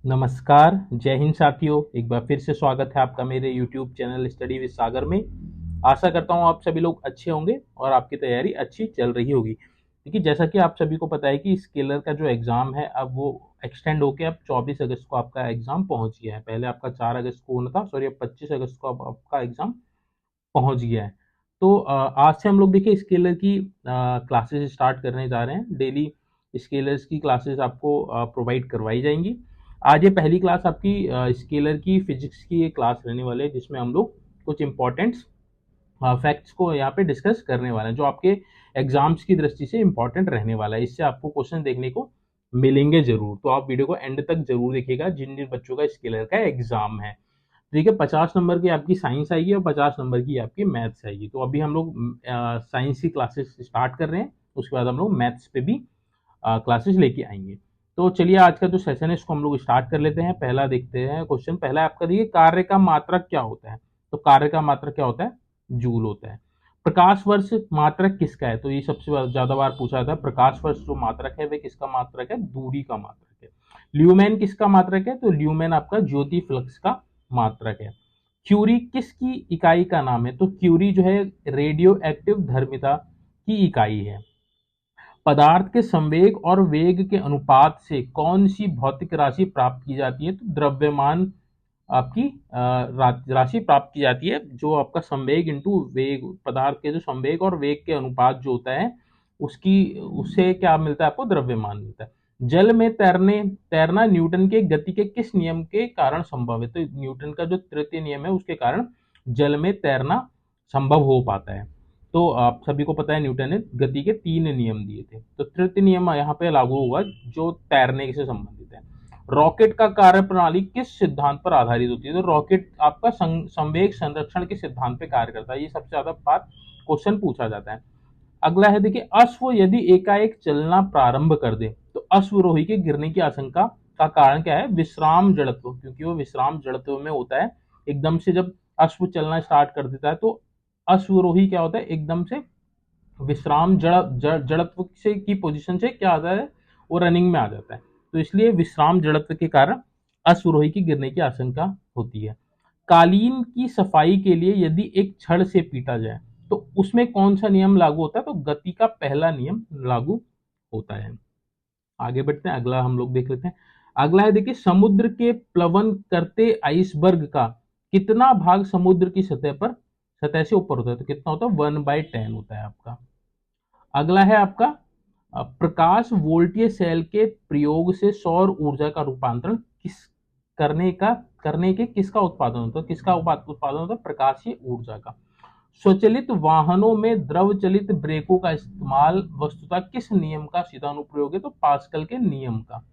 नमस्कार, जय हिंद साथियों। एक बार फिर से स्वागत है आपका मेरे YouTube चैनल स्टडी विद सागर में। आशा करता हूँ आप सभी लोग अच्छे होंगे और आपकी तैयारी अच्छी चल रही होगी। देखिए, जैसा कि आप सभी को पता है कि स्केलर का जो एग्ज़ाम है अब वो एक्सटेंड होके अब 24 अगस्त को आपका एग्ज़ाम पहुँच गया है। पहले आपका 4 अगस्त को होना था, सॉरी अब 25 अगस्त को अब आपका एग्ज़ाम पहुँच गया है। तो आज से हम लोग देखिए स्केलर की क्लासेस स्टार्ट करने जा रहे हैं। डेली स्केलर्स की क्लासेस आपको प्रोवाइड करवाई जाएंगी। आज ये पहली क्लास आपकी स्केलर की फिजिक्स की एक क्लास रहने वाली है, जिसमें हम लोग कुछ इंपॉर्टेंट्स फैक्ट्स को यहाँ पे डिस्कस करने वाले हैं, जो आपके एग्जाम्स की दृष्टि से इंपॉर्टेंट रहने वाला है। इससे आपको क्वेश्चन देखने को मिलेंगे जरूर, तो आप वीडियो को एंड तक जरूर देखिएगा जिन जिन बच्चों का स्केलर का एग्जाम है। ठीक है, 50 नंबर की आपकी साइंस आएगी और 50 नंबर की आपकी मैथ्स आएगी। तो अभी हम लोग साइंस की क्लासेस स्टार्ट कर रहे हैं, उसके बाद हम लोग मैथ्स पे भी क्लासेस लेके आएंगे। तो चलिए आज का जो सेशन है इसको हम लोग स्टार्ट कर लेते हैं। पहला देखते हैं क्वेश्चन। पहला आपका देखिए, कार्य का मात्रक क्या होता है? तो कार्य का मात्रक क्या होता है? जूल होता है। प्रकाश वर्ष मात्रक किसका है? तो ये सबसे ज्यादा बार पूछा जाता है। प्रकाश वर्ष जो मात्रक है वह किसका मात्रक है? दूरी का मात्रक है। ल्यूमेन किसका मात्रक है? तो ल्यूमेन आपका ज्योति फ्लक्स का मात्रक है। क्यूरी किसकी इकाई का नाम है? तो क्यूरी जो है रेडियो एक्टिव धर्मिता की इकाई है। पदार्थ के संवेग और वेग के अनुपात से कौन सी भौतिक राशि प्राप्त की जाती है? तो द्रव्यमान आपकी राशि प्राप्त की जाती है। जो आपका संवेग इंटू वेग, पदार्थ के जो संवेग और वेग के अनुपात जो होता है उसकी, उससे क्या मिलता है आपको? द्रव्यमान मिलता है। जल में तैरना न्यूटन के गति के किस नियम के कारण संभव है? तो न्यूटन का जो तृतीय नियम है उसके कारण जल में तैरना संभव हो पाता है। तो आप सभी को पता है न्यूटन ने गति के 3 नियम दिए थे, तो तृतीय नियम यहाँ पे लागू होगा जो तैरने से संबंधित है। रॉकेट का कार्य प्रणाली किस सिद्धांत पर आधारित होती है? तो रॉकेट आपका संवेग संरक्षण के सिद्धांत पे कार्य करता है। ये सबसे ज्यादा बात क्वेश्चन पूछा जाता है। अगला है देखिए, अश्व यदि एकाएक चलना प्रारंभ कर दे तो अश्वरोही के गिरने की आशंका का कारण क्या है? विश्राम जड़त्व, क्योंकि वो विश्राम जड़त्व में होता है। एकदम से जब अश्व चलना स्टार्ट कर देता है तो अश्वरोही क्या होता है? एकदम से विश्राम जड़त्व से की पोजीशन से क्या आता है? वो रनिंग में आ जाता है। तो इसलिए विश्राम जड़त्व के कारण अश्वरोही की गिरने की आशंका होती है। कालीन की सफाई के लिए यदि एक छड़ से पीटा जाए तो उसमें कौन सा नियम लागू होता है? तो गति का पहला नियम लागू होता है। आगे बढ़ते हैं, अगला हम लोग देख लेते हैं। अगला है देखिए, समुद्र के प्लवन करते आइसबर्ग का कितना भाग समुद्र की सतह से ऊपर होता है? तो कितना होता है? 1/10 होता है आपका। अगला है आपका, प्रकाश वोल्टीय सेल के प्रयोग से सौर ऊर्जा का रूपांतरण किस करने का करने के किसका उत्पादन होता है? किसका उत्पादन होता है? प्रकाशीय ऊर्जा का। स्वचालित वाहनों में द्रव चलित ब्रेकों का इस्तेमाल वस्तुतः किस नियम का सीधा अनुप्रयोग है? तो पास्कल के नियम का।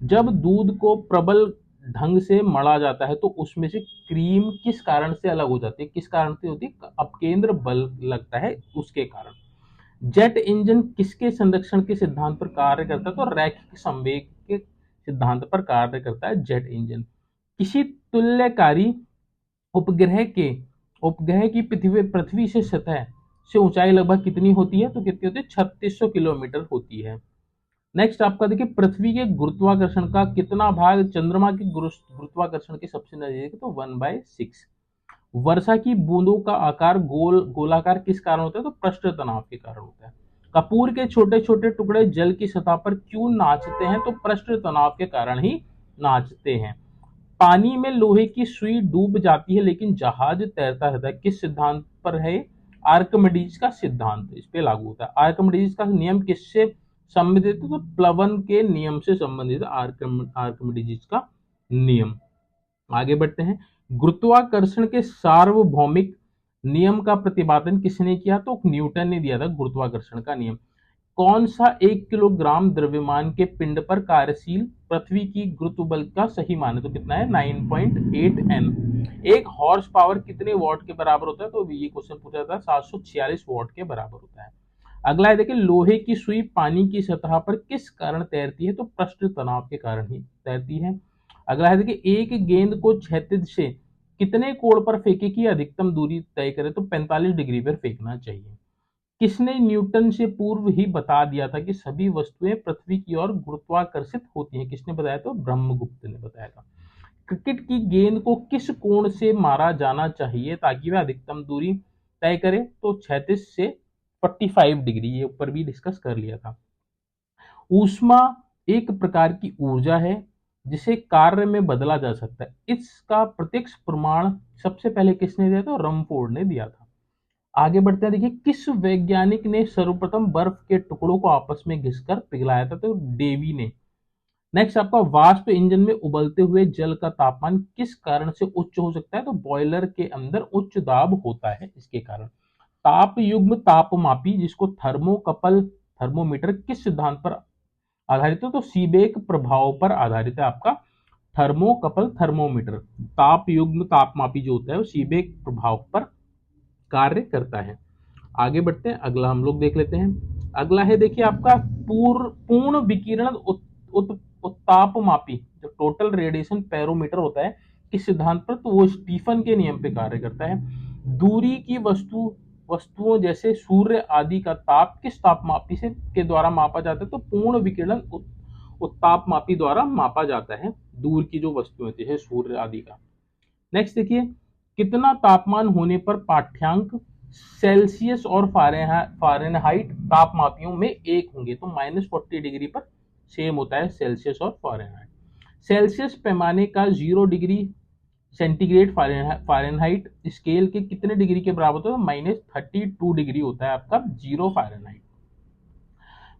जब दूध को प्रबल ढंग से मढ़ा जाता है तो उसमें से क्रीम किस कारण से अलग हो जाती है? किस कारण से होती है? अपकेंद्र बल लगता है उसके कारण। जेट इंजन किसके संरक्षण के सिद्धांत पर कार्य करता है? तो रैखिक संवेग के सिद्धांत पर कार्य करता है जेट इंजन। किसी तुल्यकारी उपग्रह के उपग्रह की पृथ्वी पृथ्वी से सतह से ऊंचाई लगभग कितनी होती है? तो कितनी होती है? 3600 किलोमीटर होती है। नेक्स्ट आपका देखिए, पृथ्वी के गुरुत्वाकर्षण का कितना भाग चंद्रमा के गुरुत्वाकर्षण के सबसे नजदीक है? तो 1/6। वर्षा की बूंदों का आकार गोलाकार किस कारण होता है? तो पृष्ठ तनाव के कारण होता है। कपूर के छोटे छोटे टुकड़े जल की सतह पर क्यों नाचते हैं? तो पृष्ठ तनाव के कारण ही नाचते हैं। पानी में लोहे की सुई डूब जाती है लेकिन जहाज तैरता रहता है, किस सिद्धांत पर है? आर्कमिडीज का सिद्धांत इस पे लागू होता है। आर्कमिडीज का नियम किससे संबंधित है? तो प्लवन के नियम से संबंधित है आर्कमिडीज का नियम। आगे बढ़ते हैं। गुरुत्वाकर्षण के सार्वभौमिक नियम का प्रतिपादन किसने किया? तो न्यूटन ने दिया था गुरुत्वाकर्षण का नियम। कौन सा 1 किलोग्राम द्रव्यमान के पिंड पर कार्यशील पृथ्वी की गुरुत्व बल का सही मान है? तो कितना है? 9.8 N। एक हॉर्स पावर कितने वॉट के बराबर होता है? तो ये क्वेश्चन पूछा था, 746 वॉट के बराबर होता है। अगला है देखिए, लोहे की सुई पानी की सतह पर किस कारण तैरती है? तो पृष्ठ तनाव के कारण ही तैरती है। अगला है देखिए, एक गेंद को क्षैतिज से कितने कोण पर फेंके की अधिकतम दूरी तय करे? तो 45 डिग्री पर फेंकना चाहिए। किसने न्यूटन से पूर्व ही बता दिया था कि सभी वस्तुएं पृथ्वी की ओर गुरुत्वाकर्षित होती हैं? किसने बताया? तो ब्रह्मगुप्त ने बताया था। क्रिकेट की गेंद को किस कोण से मारा जाना चाहिए ताकि वह अधिकतम दूरी तय करे? तो 36 से 45 डिग्री, ये ऊपर भी डिस्कस कर लिया था। ऊष्मा एक प्रकार की ऊर्जा है जिसे कार्य में बदला जा सकता है। इसका प्रत्यक्ष प्रमाण सबसे पहले किसने दिया? तो रमफोर्ड ने दिया था। आगे बढ़ते हैं, देखिए किस वैज्ञानिक ने सर्वप्रथम बर्फ के टुकड़ों को आपस में घिसकर पिघलाया था? तो डेवी ने। नेक्स्ट आपका, वाष्प इंजन में उबलते हुए जल का तापमान किस कारण से उच्च हो सकता है? तो बॉयलर के अंदर उच्च दाब होता है, इसके कारण। ताप युग्म तापमापी जिसको थर्मोकपल थर्मोमीटर किस सिद्धांत पर आधारित है? तो सीबेक प्रभाव पर आधारित है आपका थर्मोकपल थर्मोमीटर। ताप युग्म तापमापी जो होता है वो सीबेक प्रभाव पर कार्य करता है। आगे बढ़ते हैं, अगला हम लोग देख लेते हैं। अगला है देखिए आपका पूर्ण विकिरण उत्तापमापी, जो टोटल रेडिएशन पैरोमीटर होता है, किस सिद्धांत पर? तो वो स्टीफन के नियम पे कार्य करता है। दूरी की वस्तुओं जैसे सूर्य आदि का ताप किस तापमापी से के द्वारा मापा जाता है? तो पूर्ण विकिरण उत्तापमापी द्वारा मापा जाता है दूर की जो वस्तुएं जैसे सूर्य आदि का। नेक्स्ट देखिए, कितना तापमान होने पर पाठ्यांक सेल्सियस और फारेनहाइट तापमापियों में एक होंगे? तो -40 डिग्री पर सेम होता है सेल्सियस और फारेनहाइट। सेल्सियस पैमाने का 0 डिग्री सेंटीग्रेड फारेनहाइट स्केल के कितने डिग्री के बराबर होता है? -32 डिग्री होता है आपका 0 फारेनहाइट।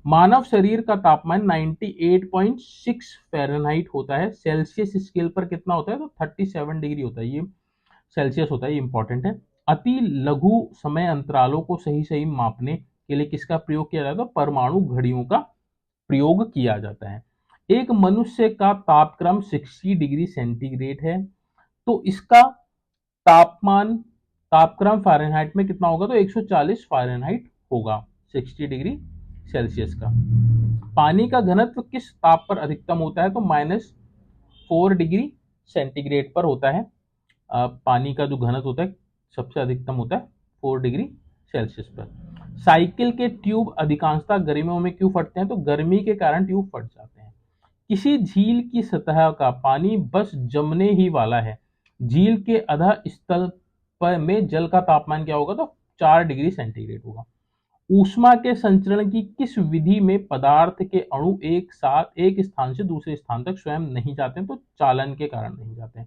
मानव शरीर का तापमान 98.6 फ़ारेनहाइट होता है। सेल्सियस स्केल पर कितना होता है? तो 37 डिग्री होता है, ये सेल्सियस होता है, ये इंपॉर्टेंट है। अति लघु समय अंतरालों को सही सही मापने के लिए किसका प्रयोग किया जाता है? तो परमाणु घड़ियों का प्रयोग किया जाता है। एक मनुष्य का तापक्रम 60 डिग्री सेंटीग्रेड है, तो इसका तापमान तापक्रम फ़ारेनहाइट में कितना होगा? तो 140 फ़ारेनहाइट होगा 60 डिग्री सेल्सियस का। पानी का घनत्व किस ताप पर अधिकतम होता है? तो -4 डिग्री सेंटीग्रेड पर होता है। पानी का जो घनत्व होता है सबसे अधिकतम होता है 4 डिग्री सेल्सियस पर। साइकिल के ट्यूब अधिकांशतः गर्मियों में क्यों फटते हैं? तो गर्मी के कारण ट्यूब फट जाते हैं। किसी झील की सतह का पानी बस जमने ही वाला है, झील के अधः स्थल पर में जल का तापमान क्या होगा? तो 4 डिग्री सेंटीग्रेड होगा। ऊष्मा के संचरण की किस विधि में पदार्थ के अणु एक साथ एक स्थान से दूसरे स्थान तक स्वयं नहीं जाते? तो चालन के कारण नहीं जाते।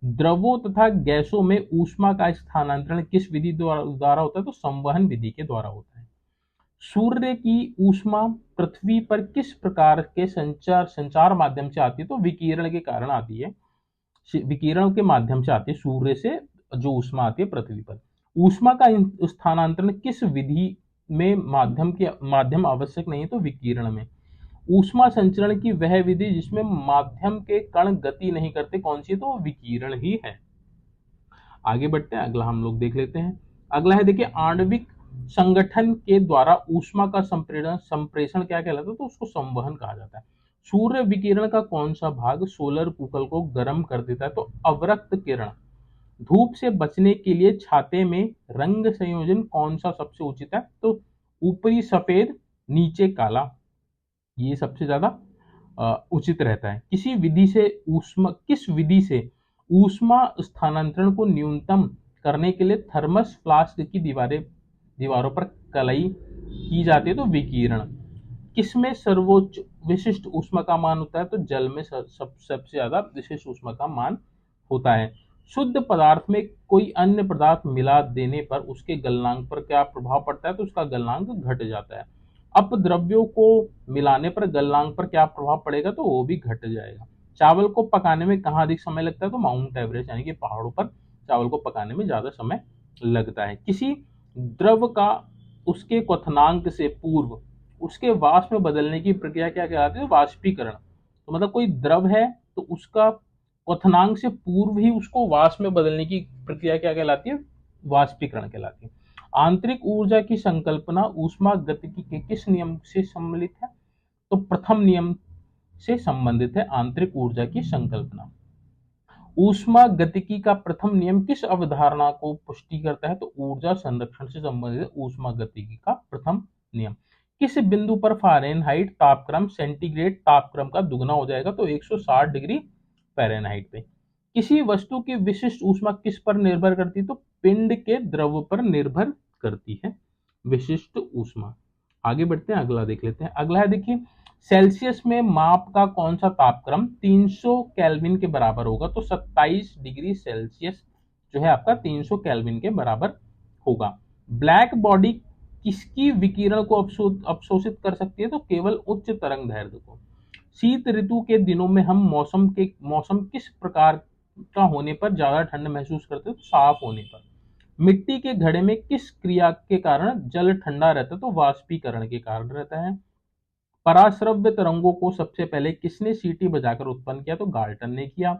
द्रवों तथा गैसों में ऊष्मा का स्थानांतरण किस विधि द्वारा होता है? तो संवहन विधि के द्वारा होता है। सूर्य की ऊष्मा पृथ्वी पर किस प्रकार के संचार माध्यम से आती है? तो विकिरण के कारण आती है, विकिरण के माध्यम से आती है। सूर्य से जो ऊष्मा आती है पृथ्वी पर। ऊष्मा का स्थानांतरण किस विधि में माध्यम आवश्यक नहीं है? तो विकिरण में। ऊष्मा संचरण की वह विधि जिसमें माध्यम के कण गति नहीं करते, कौन सी? तो विकिरण ही है। आगे बढ़ते हैं, अगला हम लोग देख लेते हैं। अगला है देखिए, आणविक संगठन के द्वारा ऊष्मा का संप्रेषण क्या कहलाता है? तो उसको संवहन कहा जाता है। सूर्य विकिरण का कौन सा भाग सोलर कुकल को गर्म कर देता है? तो अवरक्त किरण। धूप से बचने के लिए छाते में रंग संयोजन कौन सा सबसे उचित है? तो ऊपरी सफेद नीचे काला, ये सबसे ज्यादा उचित रहता है। किस विधि से ऊष्मा स्थानांतरण को न्यूनतम करने के लिए थर्मस फ्लास्क की दीवारों पर कलाई की जाती है? तो विकिरण। किसमें सर्वोच्च विशिष्ट ऊष्मा का मान होता है? तो जल में सबसे ज्यादा विशिष्ट ऊष्मा का मान होता है। शुद्ध पदार्थ में कोई अन्य पदार्थ मिला देने पर उसके गलनांक पर क्या प्रभाव पड़ता है? तो उसका गलनांक घट जाता है। अपद्रव्यों को मिलाने पर गलनांक पर क्या प्रभाव पड़ेगा? तो वो भी घट जाएगा। चावल को पकाने में कहाँ अधिक समय लगता है? तो माउंट एवरेस्ट यानी कि पहाड़ों पर चावल को पकाने में ज्यादा समय लगता है। किसी द्रव का उसके क्वथनांक से पूर्व उसके वाष्प में बदलने की प्रक्रिया क्या कहलाती है? वाष्पीकरण। तो मतलब कोई द्रव है तो उसका क्वथनांक से पूर्व ही उसको वाष्प में बदलने की प्रक्रिया क्या कहलाती है? वाष्पीकरण कहलाती है। आंतरिक ऊर्जा की संकल्पना ऊष्मागतिकी के किस नियम से सम्मिलित है? तो प्रथम नियम से संबंधित है आंतरिक ऊर्जा की संकल्पना। ऊष्मा गतिकी का प्रथम नियम किस अवधारणा को पुष्टि करता है? तो ऊर्जा संरक्षण से संबंधित ऊष्मा गतिकी का प्रथम नियम। किस बिंदु पर फ़ारेनहाइट तापक्रम सेंटीग्रेड तापक्रम का दुगना हो जाएगा? तो 160 डिग्री फ़ारेनहाइट पे। किसी वस्तु की विशिष्ट ऊष्मा किस पर निर्भर करती है? तो पिंड के द्रव पर निर्भर करती है विशिष्ट ऊष्मा। आगे बढ़ते हैं, अगला देख लेते हैं। अगला है देखिए, सेल्सियस में माप का कौन सा तापक्रम 300 केल्विन के बराबर होगा? तो 27 डिग्री सेल्सियस जो है आपका 300 केल्विन के बराबर होगा। ब्लैक बॉडी किसकी विकिरण को अवशोषित कर सकती है? तो केवल उच्च तरंग दैर्ध्य को। शीत ऋतु के दिनों में हम मौसम किस प्रकार का होने पर ज्यादा ठंड महसूस करते हैं? तो साफ होने पर। मिट्टी के घड़े में किस क्रिया के कारण जल ठंडा रहता है? तो वाष्पीकरण के कारण रहता है। पराश्रव्य तरंगों को सबसे पहले किसने सीटी बजाकर उत्पन्न किया? तो गाल्टन ने किया।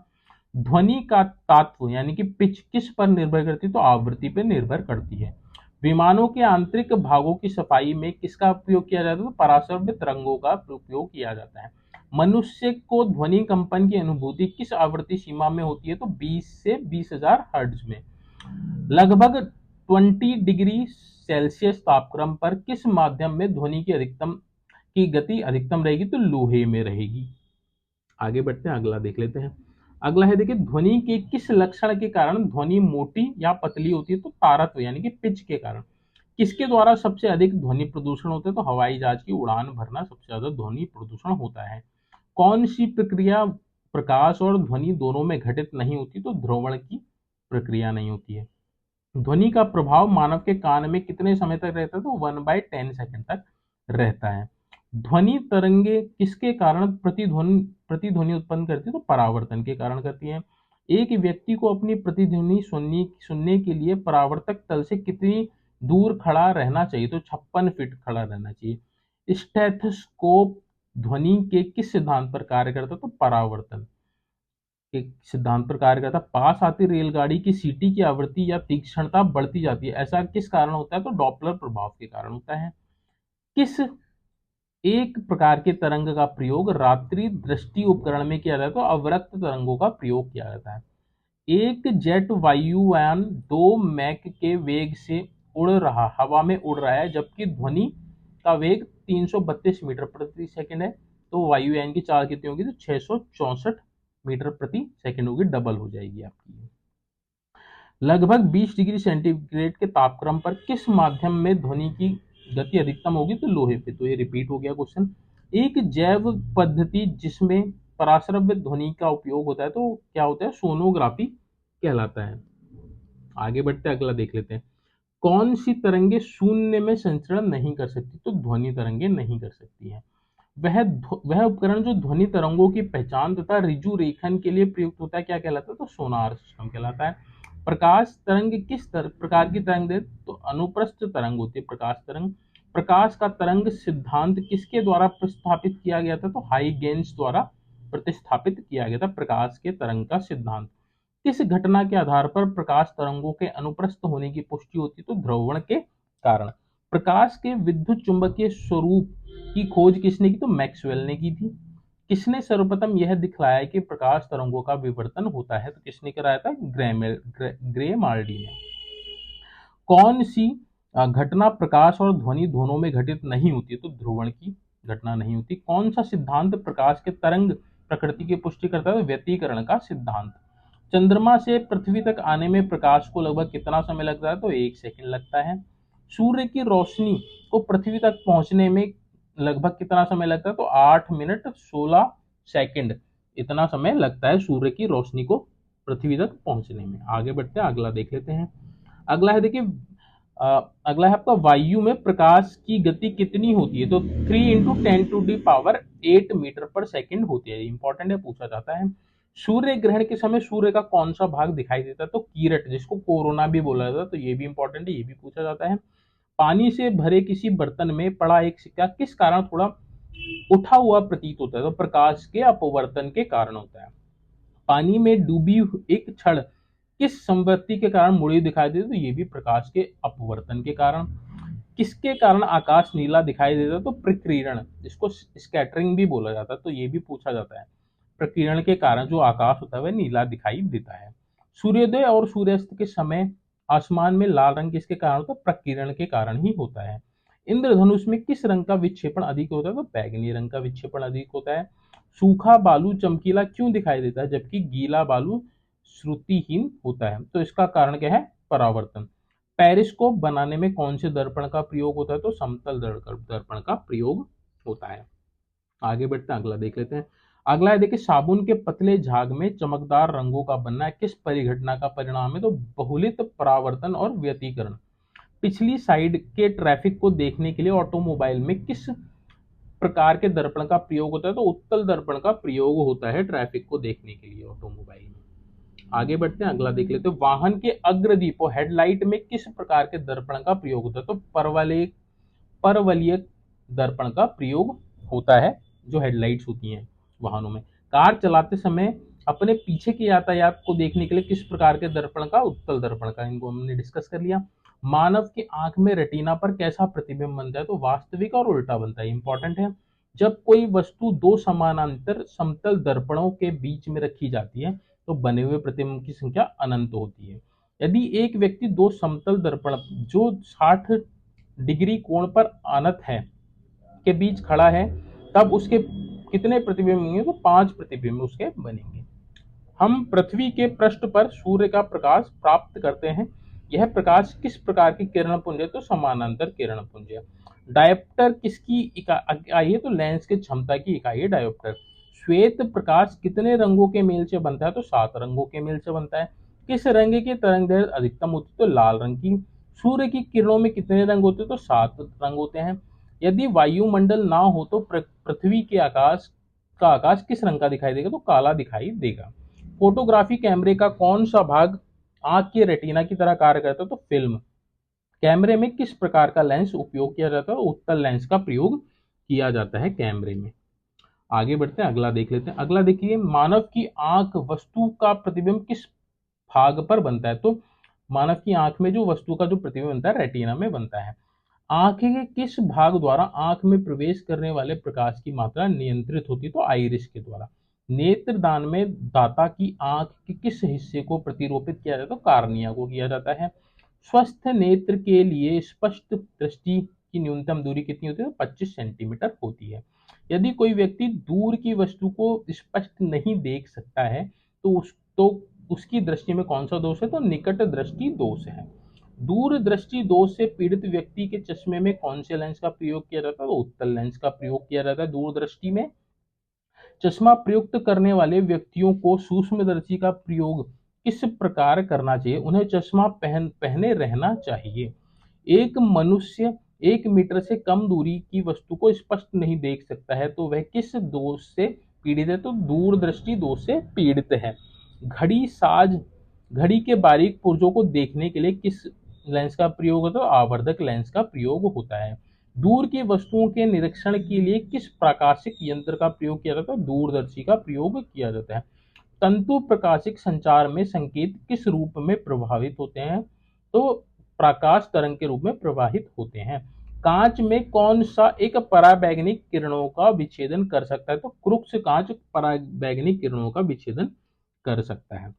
ध्वनि का तात्व यानी कि पिच किस पर निर्भर करती है? तो आवृत्ति पर निर्भर करती है। विमानों के आंतरिक भागों की सफाई में किसका उपयोग किया जाता है? तो पराश्रव्य तरंगों का उपयोग किया जाता है। मनुष्य को ध्वनि कंपन की अनुभूति किस आवृत्ति सीमा में होती है? तो 20 से 20,000 हर्ट्ज में। लगभग 20 डिग्री सेल्सियस तापक्रम पर किस माध्यम में ध्वनि की गति अधिकतम रहेगी? तो लोहे में रहेगी। आगे बढ़ते हैं, अगला देख लेते हैं। अगला है देखिए, ध्वनि के किस लक्षण के कारण ध्वनि मोटी या पतली होती है? तो तारत्व यानी कि पिच के कारण। किसके द्वारा सबसे अधिक ध्वनि प्रदूषण होता है? तो हवाई जहाज की उड़ान भरना सबसे ज्यादा ध्वनि प्रदूषण होता है। कौन सी प्रक्रिया प्रकाश और ध्वनि दोनों में घटित नहीं होती? तो ध्रुवण की प्रक्रिया नहीं होती है। ध्वनि का प्रभाव मानव के कान में कितने समय तक रहता है? तो 1/10 सेकंड तक रहता है। ध्वनि तरंगे किसके कारण प्रतिध्वनि उत्पन्न करती है? तो परावर्तन के कारण करती है। एक व्यक्ति को अपनी प्रतिध्वनि सुनने के लिए परावर्तक तल से कितनी दूर खड़ा रहना चाहिए? तो 56 फीट खड़ा रहना चाहिए। स्टेथोस्कोप ध्वनि के किस सिद्धांत पर कार्य करता है? तो परावर्तन के सिद्धांत पर कार्य करता है। पास आती रेलगाड़ी की सीटी की आवृत्ति या तीक्ष्णता बढ़ती जाती है, ऐसा किस कारण होता है? तो डॉपलर प्रभाव के कारण होता है। किस एक प्रकार के तरंग का प्रयोग रात्रि दृष्टि उपकरण में किया जाता है? तो अवरक्त तरंगों का प्रयोग किया जाता है। एक जेट वायुयान 2 मैक के वेग से हवा में उड़ रहा है, जबकि ध्वनि का वेग 332 मीटर प्रति सेकंड है। तो वायुयान की चाल कितनी होगी? तो 664 मीटर प्रति सेकंड होगी, डबल हो जाएगी आपकी। लगभग 20 डिग्री सेंटीग्रेड के तापक्रम पर किस माध्यम में ध्वनि की गति अधिकतम होगी? तो लोहे पे। तो ये रिपीट हो गया क्वेश्चन। एक जैव पद्धति जिसमें पराश्रव्य ध्वनि का उपयोग होता है, तो क्या होता है? सोनोग्राफी कहलाता है। आगे बढ़ते अगला देख लेते हैं। कौन सी तरंगे शून्य में संचरण नहीं कर सकती? तो ध्वनि तरंगे नहीं कर सकती है। वह उपकरण जो ध्वनि तरंगों की पहचान तथा ऋजु रेखन के लिए प्रयुक्त होता है, क्या कहलाता है? तो सोनार सिस्टम कहलाता है। प्रकाश तरंग किस प्रकार की तरंग है? तो अनुप्रस्थ तरंग होती है प्रकाश तरंग। प्रकाश का तरंग सिद्धांत किसके द्वारा प्रस्तावित किया गया था? तो हाइगेंस द्वारा प्रतिस्थापित किया गया था प्रकाश के तरंग का सिद्धांत। किस घटना के आधार पर प्रकाश तरंगों के अनुप्रस्थ होने की पुष्टि होती है? तो ध्रुवण के कारण। प्रकाश के विद्युत चुंबकीय स्वरूप की खोज किसने की? तो मैक्सवेल ने की थी। किसने सर्वप्रथम यह दिखलाया कि प्रकाश तरंगों का विवर्तन होता है? तो किसने कराया था? ग्रेमाल्डी ने। कौन सी घटना प्रकाश और ध्वनि दोनों में घटित नहीं होती है? तो ध्रुवण की घटना नहीं होती। कौन सा सिद्धांत प्रकाश के तरंग प्रकृति की पुष्टि करता है? व्यतिकरण का सिद्धांत। चंद्रमा से पृथ्वी तक आने में प्रकाश को लगभग कितना समय लगता है? तो 1 सेकंड लगता है। सूर्य की रोशनी को पृथ्वी तक पहुंचने में लगभग कितना समय लगता है? तो 8 मिनट 16 सेकंड इतना समय लगता है सूर्य की रोशनी को पृथ्वी तक पहुंचने में। आगे बढ़ते हैं, अगला देख लेते हैं। अगला है देखिए, अगला है आपका वायु में प्रकाश की गति कितनी होती है? तो 3 इंटू 10⁸ मीटर पर सेकंड होती है। इंपॉर्टेंट है, पूछा जाता है। सूर्य ग्रहण के समय सूर्य का कौन सा भाग दिखाई देता है? तो कीरट, जिसको कोरोना भी बोला जाता है। तो ये भी इंपॉर्टेंट है, ये भी पूछा जाता है। पानी से भरे किसी बर्तन में पड़ा एक सिक्का किस कारण थोड़ा उठा हुआ प्रतीत होता है? तो प्रकाश के अपवर्तन के कारण होता है। पानी में डूबी एक छड़ किस संपत्ति के कारण मुड़ी दिखाई देती है? तो ये भी प्रकाश के अपवर्तन के कारण। किसके कारण आकाश नीला दिखाई देता है? तो प्रकीर्णन, जिसको स्कैटरिंग भी बोला जाता है। तो ये भी पूछा जाता है। प्रकीर्णन के कारण जो आकाश होता है वह नीला दिखाई देता है। सूर्योदय और सूर्यास्त के समय आसमान में लाल रंग किसके कारण होता है? प्रकीर्णन के कारण ही होता है। इंद्रधनुष में किस रंग का विक्षेपण अधिक होता है? तो बैगनी रंग का विक्षेपण अधिक होता है। सूखा बालू चमकीला क्यों दिखाई देता है जबकि गीला बालू श्रुतिहीन होता है? तो इसका कारण क्या है? परावर्तन। पेरिस्कोप बनाने में कौन से दर्पण का प्रयोग होता है? तो समतल दर्पण का प्रयोग होता है। आगे बढ़ते हैं, अगला देख लेते हैं। अगला है देखिए, साबुन के पतले झाग में चमकदार रंगों का बनना किस परिघटना का परिणाम है? तो बहुलित परावर्तन और व्यतिकरण। पिछली साइड के ट्रैफिक को देखने के लिए ऑटोमोबाइल में किस प्रकार के दर्पण का प्रयोग होता है? तो उत्तल दर्पण का प्रयोग होता है ट्रैफिक को देखने के लिए ऑटोमोबाइल में। आगे बढ़ते हैं, अगला देख लेते हैं। वाहन के अग्रदीपों हेडलाइट में किस प्रकार के दर्पण का प्रयोग होता है? तो परवलयिक दर्पण का प्रयोग होता है जो हेडलाइट्स होती हैं वाहनों में। कार चलाते समय अपने पीछे के यातायात को देखने के लिए किस प्रकार के दर्पण का? उत्तल दर्पण का। इनको हमने डिस्कस कर लिया। मानव की आंख में रेटिना पर कैसा प्रतिबिंब बनता है? तो वास्तविक और उल्टा बनता है। इंपॉर्टेंट है। जब कोई वस्तु दो समानांतर समतल दर्पणों के बीच में रखी जाती है तो बने हुए प्रतिबिंब की संख्या अनंत होती है। यदि एक व्यक्ति दो समतल दर्पण जो 60 डिग्री कोण पर अनंत है के बीच खड़ा है तब उसके कितने प्रतिबिंब होंगे? तो 5 प्रतिबिंब उसके बनेंगे। हम पृथ्वी के पृष्ठ पर सूर्य का प्रकाश प्राप्त करते हैं। यह प्रकाश किस प्रकार की किरण पुंज है? तो समानांतर किरण पुंज है। डायोप्टर किसकी इकाई है? तो लेंस की क्षमता की इकाई है डायोप्टर। श्वेत प्रकाश कितने रंगों के मेल से बनता है? तो 7 रंगों के मेल से बनता है। किस रंग की तरंगदैर्घ्य अधिकतम होती है? तो लाल रंग की। सूर्य की किरणों में कितने रंग होते हैं? तो 7 रंग होते हैं। यदि वायुमंडल ना हो तो पृथ्वी के आकाश का आकाश किस रंग का दिखाई देगा? तो काला दिखाई देगा। फोटोग्राफी कैमरे का कौन सा भाग आंख के रेटिना की तरह कार्य करता है? तो फिल्म। कैमरे में किस प्रकार का लेंस उपयोग किया जाता है? उत्तल लेंस का प्रयोग किया जाता है कैमरे में। आगे बढ़ते हैं, अगला देख लेते हैं। अगला देखिए, मानव की आंख वस्तु का प्रतिबिंब किस भाग पर बनता है? तो मानव की आंख में जो वस्तु का जो प्रतिबिंब बनता है रेटिना में बनता है। आंख के किस भाग द्वारा आंख में प्रवेश करने वाले प्रकाश की मात्रा नियंत्रित होती है? तो आइरिस के द्वारा। नेत्र दान में दाता की आंख के किस हिस्से को प्रतिरोपित किया जाता है? तो कार्निया को किया जाता है। स्वस्थ नेत्र के लिए स्पष्ट दृष्टि की न्यूनतम दूरी कितनी होती है? तो 25 सेंटीमीटर होती है। यदि कोई व्यक्ति दूर की वस्तु को स्पष्ट नहीं देख सकता है तो उसकी दृष्टि में कौन सा दोष है? तो निकट दृष्टि दोष है। दूरदृष्टि दोष से पीड़ित व्यक्ति के चश्मे में कौन से लेंस का प्रयोग किया जाता है? तो उत्तल लेंस का प्रयोग किया जाता है दूरदृष्टि में। चश्मा प्रयुक्त करने वाले व्यक्तियों को सूक्ष्मदर्शी का प्रयोग किस प्रकार करना चाहिए? उन्हें चश्मा पहने रहना चाहिए। एक मनुष्य 1 मीटर से कम दूरी की वस्तु को स्पष्ट नहीं देख सकता है तो वह किस दोष से पीड़ित है? तो दूरदृष्टि दोष से पीड़ित है। घड़ी के बारीक पुर्जों को देखने के लिए किस लेंस का प्रयोग होता है? तो आवर्धक लेंस का प्रयोग होता है। दूर की वस्तुओं के निरीक्षण के लिए किस प्रकाशिक यंत्र का प्रयोग किया जाता है? दूरदर्शी का प्रयोग किया जाता है। तंतु प्रकाशिक संचार में संकेत किस रूप में प्रभावित होते हैं? तो प्रकाश तरंग के रूप में प्रवाहित होते हैं। कांच में कौन सा एक पराबैंगनी किरणों का विच्छेदन कर सकता है? तो क्रुक्स कांच पराबैंगनी किरणों का विच्छेदन कर सकता है।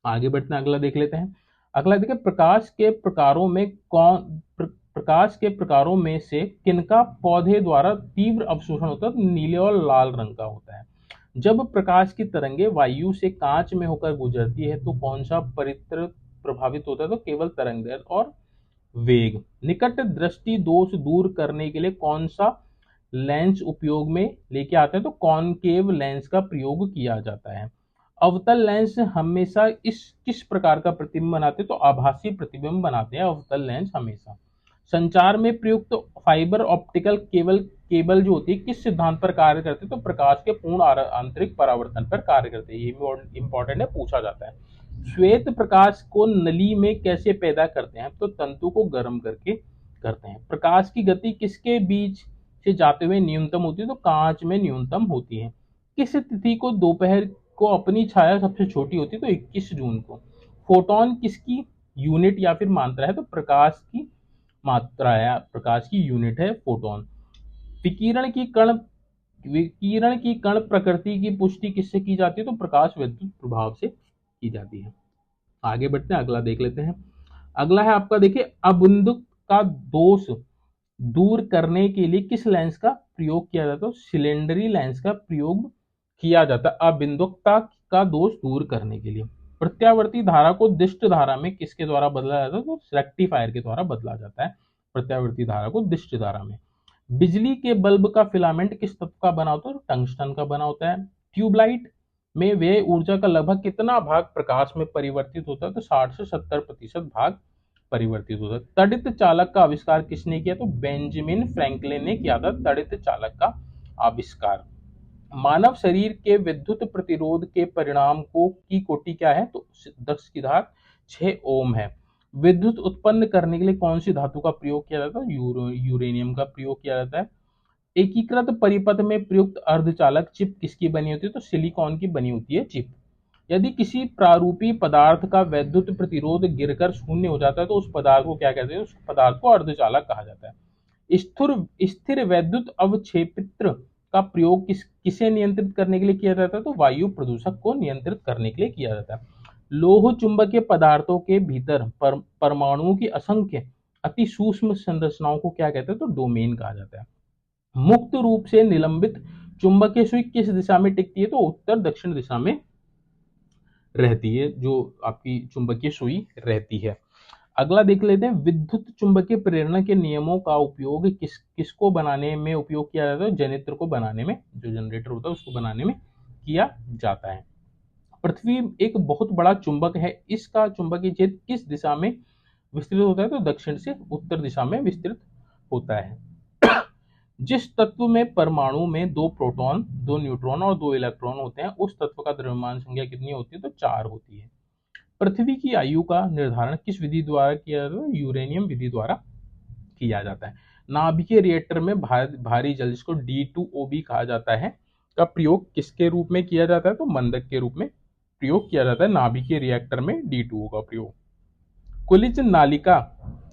आगे बढ़ते हैं, अगला देख लेते हैं। अगला देखिए, प्रकाश के प्रकारों में से किनका पौधे द्वारा तीव्र अवशोषण होता है? तो नीले और लाल रंग का होता है। जब प्रकाश की तरंगे वायु से कांच में होकर गुजरती है तो कौन सा परित्र प्रभावित होता है? तो केवल तरंगदैर्घ्य और वेग। निकट दृष्टि दोष दूर करने के लिए कौन सा लेंस उपयोग में लेके आते हैं? तो कॉनकेव लेंस का प्रयोग किया जाता है। अवतल लेंस हमेशा किस प्रकार का प्रतिबिंब बनाते हैं? तो आभासी प्रतिबिंब बनाते हैं अवतल लेंस हमेशा। संचार में प्रयुक्त फाइबर ऑप्टिकल केबल जो होती है किस सिद्धांत पर कार्य करते हैं? तो प्रकाश के पूर्ण आंतरिक परावर्तन पर कार्य करते हैं। ये इंपॉर्टेंट है, पूछा जाता है। श्वेत प्रकाश को नली में कैसे पैदा करते हैं? तो तंतु को गर्म करके करते हैं। प्रकाश की गति किसके बीच से जाते हुए न्यूनतम होती है? तो कांच में न्यूनतम होती है। किस तिथि को दोपहर को अपनी छाया सबसे छोटी होती है? तो 21 जून को। फोटोन किसकी यूनिट या फिर मात्रा है? तो प्रकाश की मात्रा है, प्रकाश की यूनिट है फोटोन। विकिरण की कण विकिरण की कण प्रकृति की पुष्टि किससे की जाती है? तो प्रकाश विद्युत प्रभाव से की जाती है। आगे बढ़ते हैं, अगला देख लेते हैं। अगला है आपका, देखिए, अबिंदुक का दोष दूर करने के लिए किस लेंस का प्रयोग किया जाता है? तो सिलेंडरी लेंस का प्रयोग किया जाता है अबिंदुकता का दोष दूर करने के लिए। प्रत्यावर्ती धारा को दिष्ट धारा में किसके द्वारा बदला जाता है? तो रेक्टिफायर के द्वारा बदला जाता है प्रत्यावर्ती धारा को दिष्ट धारा में। बिजली के बल्ब का फिलामेंट किस तत्व का बना होता है? टंगस्टन का बना होता है। ट्यूबलाइट में व्यय ऊर्जा का लगभग कितना भाग प्रकाश में परिवर्तित होता है? तो 60 से 70% भाग परिवर्तित होता है। तड़ित चालक का आविष्कार किसने किया? तो बेंजामिन फ्रैंकलिन ने किया था तड़ित चालक का आविष्कार। मानव शरीर के विद्युत प्रतिरोध के परिणाम को की कोटि क्या है? तो 10 की घात 6 ओम है। विद्युत उत्पन्न करने के लिए कौन सी धातु का प्रयोग किया जाता है? यूरेनियम का प्रयोग किया जाता है। एकीकृत परिपथ में प्रयुक्त अर्धचालक चिप किसकी बनी होती है? तो सिलिकॉन की बनी होती है चिप। यदि किसी प्रारूपी पदार्थ का वैद्युत प्रतिरोध गिरकर शून्य हो जाता है तो उस पदार्थ को क्या कहते हैं? उस पदार्थ को अर्धचालक कहा जाता है। स्थिर वैद्युत अवक्षेपित्र का प्रयोग किसे नियंत्रित करने के लिए किया जाता है? तो वायु प्रदूषक को नियंत्रित करने के लिए किया जाता है। लोह चुंबकीय पदार्थों के भीतर परमाणुओं की असंख्य अति सूक्ष्म संरचनाओं को क्या कहते हैं? तो डोमेन कहा जाता है। मुक्त रूप से निलंबित चुंबकीय सुई किस दिशा में टिकती है? तो उत्तर दक्षिण दिशा में रहती है जो आपकी चुंबकीय सुई रहती है। अगला देख लेते हैं, विद्युत चुंबकीय प्रेरण के नियमों का उपयोग किसको बनाने में उपयोग किया जाता है? जनित्र को बनाने में, जो जनरेटर होता है उसको बनाने में किया जाता है। पृथ्वी एक बहुत बड़ा चुंबक है, इसका चुंबकीय क्षेत्र किस दिशा में विस्तृत होता है? तो दक्षिण से उत्तर दिशा में विस्तृत होता है। जिस तत्व में परमाणु में 2 प्रोटॉन 2 न्यूट्रॉन और 2 इलेक्ट्रॉन होते हैं उस तत्व का द्रव्यमान संख्या कितनी होती है? तो 4 होती है। पृथ्वी की आयु का निर्धारण किस विधि द्वारा किया जाता है? यूरेनियम विधि द्वारा किया जाता है। नाभिकीय रिएक्टर में भारी जल, जिसको D2O कहा जाता है, का प्रयोग किसके रूप में किया जाता है? तो मंदक के रूप में प्रयोग किया जाता है नाभिकीय रिएक्टर में D2O का प्रयोग। कुलिज नालिका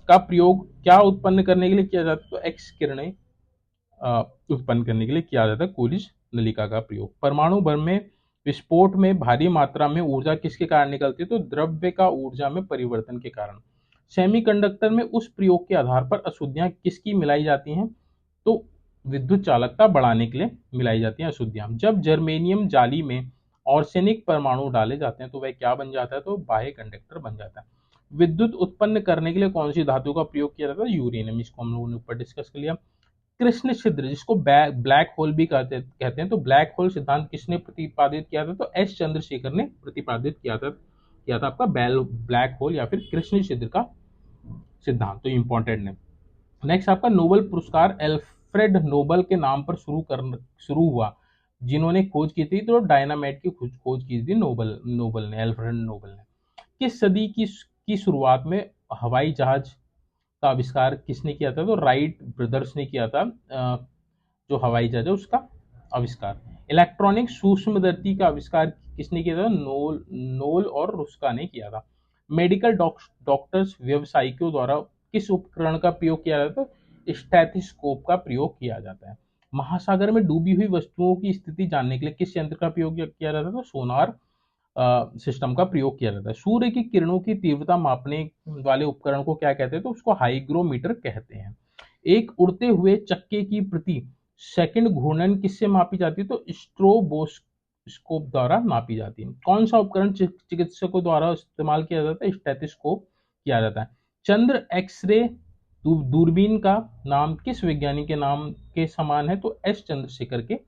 का प्रयोग क्या उत्पन्न करने के लिए किया जाता है? तो एक्स किरणें उत्पन्न करने के लिए किया जाता है कुलिज नलिका का प्रयोग। परमाणु बम में विस्फोट में भारी मात्रा में ऊर्जा किसके कारण निकलती है? तो द्रव्य का ऊर्जा में परिवर्तन के कारण। सेमीकंडक्टर में उस प्रयोग के आधार पर अशुद्धियां किसकी मिलाई जाती हैं? तो विद्युत चालकता बढ़ाने के लिए मिलाई जाती हैं अशुद्धियां। जब जर्मेनियम जाली में आर्सेनिक परमाणु डाले जाते हैं तो वह क्या बन जाता है? तो बाह्य कंडक्टर बन जाता है। विद्युत उत्पन्न करने के लिए कौन सी धातु का प्रयोग किया जाता है? यूरेनियम। इसको हम लोगों ने ऊपर डिस्कस कर लिया। कृष्ण छिद्र, जिसको ब्लैक होल भी कहते हैं, तो ब्लैक होल सिद्धांत किसने प्रतिपादित किया था? तो एस चंद्रशेखर ने प्रतिपादित किया था आपका ब्लैक होल या फिर कृष्ण छिद्र का सिद्धांत, तो इंपॉर्टेंट है। नेक्स्ट आपका नोबेल पुरस्कार एल्फ्रेड नोबेल के नाम पर शुरू हुआ, जिन्होंने खोज की थी तो डायनामाइट की खोज की थी नोबेल ने, एल्फ्रेड नोबेल ने। किस सदी की शुरुआत में हवाई जहाज का आविष्कार किसने किया था? तो राइट ब्रदर्स ने किया था जो हवाई जहाज है उसका आविष्कार। इलेक्ट्रॉनिक सूक्ष्मदर्शी का आविष्कार किसने किया था? नोल और रुस्का ने किया था। मेडिकल डॉक्टर्स व्यवसायियों द्वारा किस उपकरण का प्रयोग किया जाता है? स्टेथोस्कोप का प्रयोग किया जाता है। महासागर में डूबी हुई वस्तुओं की स्थिति जानने के लिए किस यंत्र का प्रयोग किया जाता है? तो सोनार सिस्टम का प्रयोग किया जाता है। सूर्य की किरणों की तीव्रता मापने वाले उपकरण को क्या कहते हैं? तो उसको हाइग्रोमीटर कहते हैं। एक उड़ते हुए चक्के की प्रति सेकंड घूर्णन किससे मापी जाती है? तो स्ट्रोबोस्कोप द्वारा मापी जाती है। कौन सा उपकरण चिकित्सकों द्वारा इस्तेमाल किया जाता है? स्टेथोस्कोप किया जाता है। चंद्र एक्सरे दूरबीन का नाम किस वैज्ञानिक के नाम के समान है? तो एस चंद्रशेखर के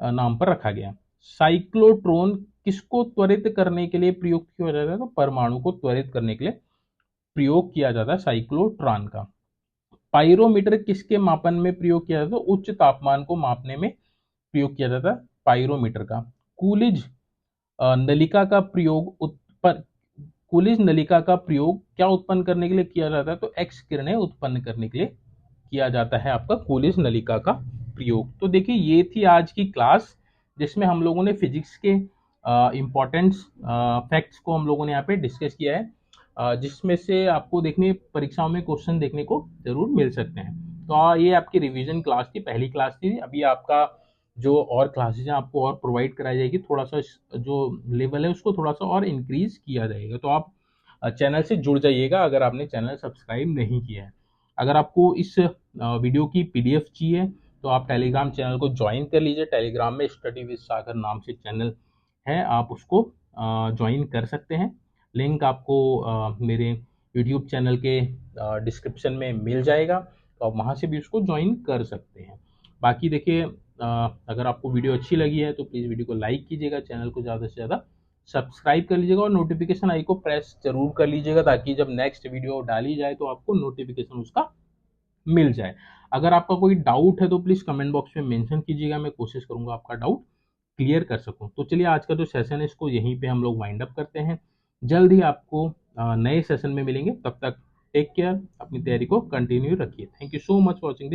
नाम पर रखा गया। साइक्लोट्रॉन किसको त्वरित करने के लिए प्रयुक्त किया जाता है? तो परमाणु को त्वरित करने के लिए प्रयोग किया जाता है साइक्लोट्रॉन का। पाइरोमीटर किसके मापन में प्रयोग किया जाता है? तो उच्च तापमान को मापने में प्रयोग किया जाता है पाइरोमीटर का। कूलिज नलिका का प्रयोग कूलिज नलिका का प्रयोग क्या उत्पन्न करने के लिए किया जाता है? तो एक्स किरणें उत्पन्न करने के लिए किया जाता है आपका कूलिज नलिका का प्रयोग। तो देखिए ये थी आज की क्लास, जिसमें हम लोगों ने फिजिक्स के इम्पोर्टेंट्स फैक्ट्स को हम लोगों ने यहाँ पे डिस्कस किया है, जिसमें से आपको देखने परीक्षाओं में क्वेश्चन देखने को जरूर मिल सकते हैं। तो ये आपकी रिवीजन क्लास थी, पहली क्लास थी। अभी आपका जो और क्लासेज हैं आपको और प्रोवाइड कराई जाएगी, थोड़ा सा जो लेवल है उसको थोड़ा सा और इंक्रीज किया जाएगा। तो आप चैनल से जुड़ जाइएगा अगर आपने चैनल सब्सक्राइब नहीं किया है। अगर आपको इस वीडियो की पीडीएफ चाहिए तो आप टेलीग्राम चैनल को ज्वाइन कर लीजिए। टेलीग्राम में स्टडी विद सागर नाम से चैनल है, आप उसको ज्वाइन कर सकते हैं। लिंक आपको मेरे यूट्यूब चैनल के डिस्क्रिप्शन में मिल जाएगा, तो आप वहाँ से भी उसको ज्वाइन कर सकते हैं। बाकी देखिए, अगर आपको वीडियो अच्छी लगी है तो प्लीज़ वीडियो को लाइक कीजिएगा, चैनल को ज़्यादा से ज़्यादा सब्सक्राइब कर लीजिएगा और नोटिफिकेशन आई को प्रेस जरूर कर लीजिएगा, ताकि जब नेक्स्ट वीडियो डाली जाए तो आपको नोटिफिकेशन उसका मिल जाए। अगर आपका कोई डाउट है तो प्लीज़ कमेंट बॉक्स में मेंशन कीजिएगा, मैं कोशिश करूंगा आपका डाउट क्लियर कर सकूं। तो चलिए, आज का जो सेशन है इसको यहीं पे हम लोग वाइंड अप करते हैं। जल्द ही आपको नए सेशन में मिलेंगे, तब तक टेक केयर, अपनी तैयारी को कंटिन्यू रखिए। Thank you so much for watching.